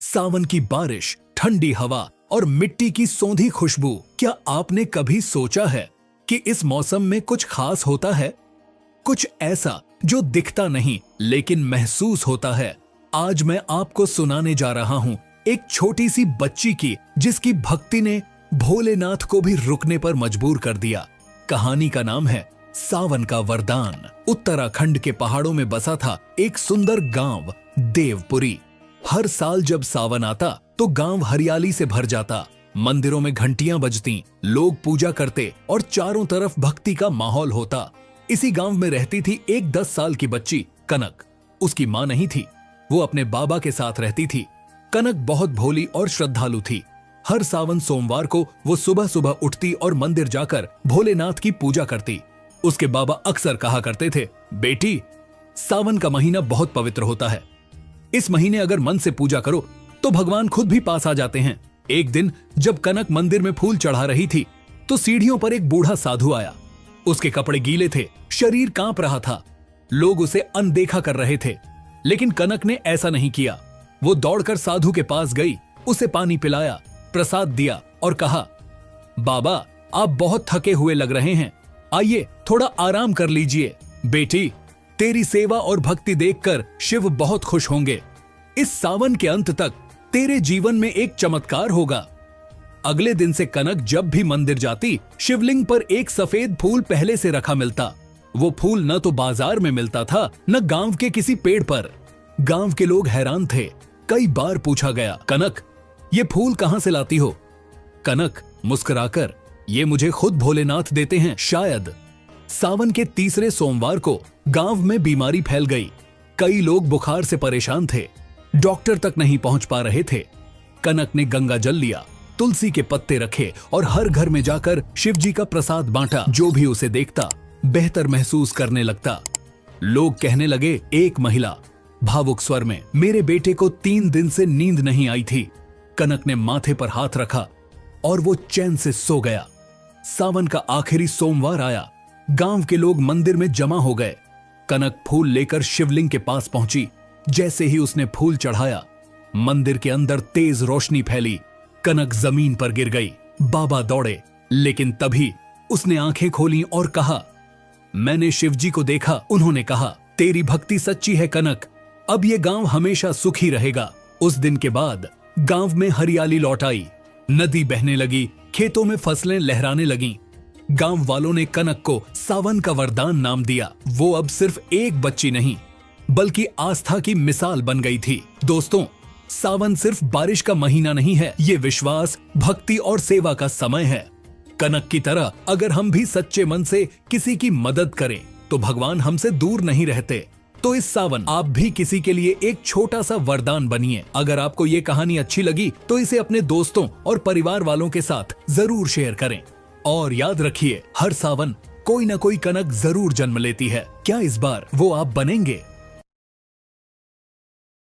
सावन की बारिश, ठंडी हवा और मिट्टी की सौंधी खुशबू। क्या आपने कभी सोचा है कि इस मौसम में कुछ खास होता है? कुछ ऐसा जो दिखता नहीं लेकिन महसूस होता है। आज मैं आपको सुनाने जा रहा हूं एक छोटी सी बच्ची की, जिसकी भक्ति ने भोलेनाथ को भी रुकने पर मजबूर कर दिया। कहानी का नाम है सावन का वरदान। उत्तराखंड के पहाड़ों में बसा था एक सुंदर गांव, देवपुरी। हर साल जब सावन आता तो गांव हरियाली से भर जाता। मंदिरों में घंटियां बजती, लोग पूजा करते और चारों तरफ भक्ति का माहौल होता। इसी गांव में रहती थी एक 10 साल की बच्ची, कनक। उसकी मां नहीं थी, वो अपने बाबा के साथ रहती थी। कनक बहुत भोली और श्रद्धालु थी। हर सावन सोमवार को वो सुबह सुबह उठती और मंदिर जाकर भोलेनाथ की पूजा करती। उसके बाबा अक्सर कहा करते थे, बेटी, सावन का महीना बहुत पवित्र होता है। इस महीने अगर मन से पूजा करो तो भगवान खुद भी पास आ जाते हैं। एक दिन जब कनक मंदिर में फूल चढ़ा रही थी तो सीढ़ियों पर एक बूढ़ा साधु आया। उसके कपड़े गीले थे, शरीर कांप रहा था। लोग उसे अनदेखा कर रहे थे, लेकिन कनक ने ऐसा नहीं किया। वो दौड़कर साधु के पास गई, उसे पानी पिलाया, प्रसाद दिया और कहा, बाबा, आप बहुत थके हुए लग रहे हैं, आइए थोड़ा आराम कर लीजिए। बेटी, तेरी सेवा और भक्ति देखकर शिव बहुत खुश होंगे। इस सावन के अंत तक तेरे जीवन में एक चमत्कार होगा। अगले दिन से कनक जब भी मंदिर जाती, शिवलिंग पर एक सफेद फूल पहले से रखा मिलता। वो फूल न तो बाजार में मिलता था, न गांव के किसी पेड़ पर। गांव के लोग हैरान थे। कई बार पूछा गया, कनक, ये फूल कहां से लाती हो? कनक मुस्कुराकर, ये मुझे खुद भोलेनाथ देते हैं शायद। सावन के तीसरे सोमवार को गांव में बीमारी फैल गई। कई लोग बुखार से परेशान थे, डॉक्टर तक नहीं पहुंच पा रहे थे। कनक ने गंगा जल लिया, तुलसी के पत्ते रखे और हर घर में जाकर शिवजी का प्रसाद बांटा। जो भी उसे देखता बेहतर महसूस करने लगता। लोग कहने लगे, एक महिला भावुक स्वर में, मेरे बेटे को 3 दिन से नींद नहीं आई थी। कनक ने माथे पर हाथ रखा और वो चैन से सो गया। सावन का आखिरी सोमवार आया। गांव के लोग मंदिर में जमा हो गए। कनक फूल लेकर शिवलिंग के पास पहुंची। जैसे ही उसने फूल चढ़ाया, मंदिर के अंदर तेज रोशनी फैली। कनक जमीन पर गिर गई। बाबा दौड़े, लेकिन तभी उसने आंखें खोली और कहा, मैंने शिवजी को देखा। उन्होंने कहा, तेरी भक्ति सच्ची है कनक, अब ये गांव हमेशा सुखी रहेगा। उस दिन के बाद गांव में हरियाली लौट आई। नदी बहने लगी, खेतों में फसलें लहराने लगीं। गांव वालों ने कनक को सावन का वरदान नाम दिया। वो अब सिर्फ एक बच्ची नहीं, बल्कि आस्था की मिसाल बन गई थी। दोस्तों, सावन सिर्फ बारिश का महीना नहीं है, ये विश्वास, भक्ति और सेवा का समय है। कनक की तरह अगर हम भी सच्चे मन से किसी की मदद करें तो भगवान हमसे दूर नहीं रहते। तो इस सावन आप भी किसी के लिए एक छोटा सा वरदान बनिए। अगर आपको ये कहानी अच्छी लगी तो इसे अपने दोस्तों और परिवार वालों के साथ जरूर शेयर करें। और याद रखिए, हर सावन कोई ना कोई कनक जरूर जन्म लेती है। क्या इस बार वो आप बनेंगे?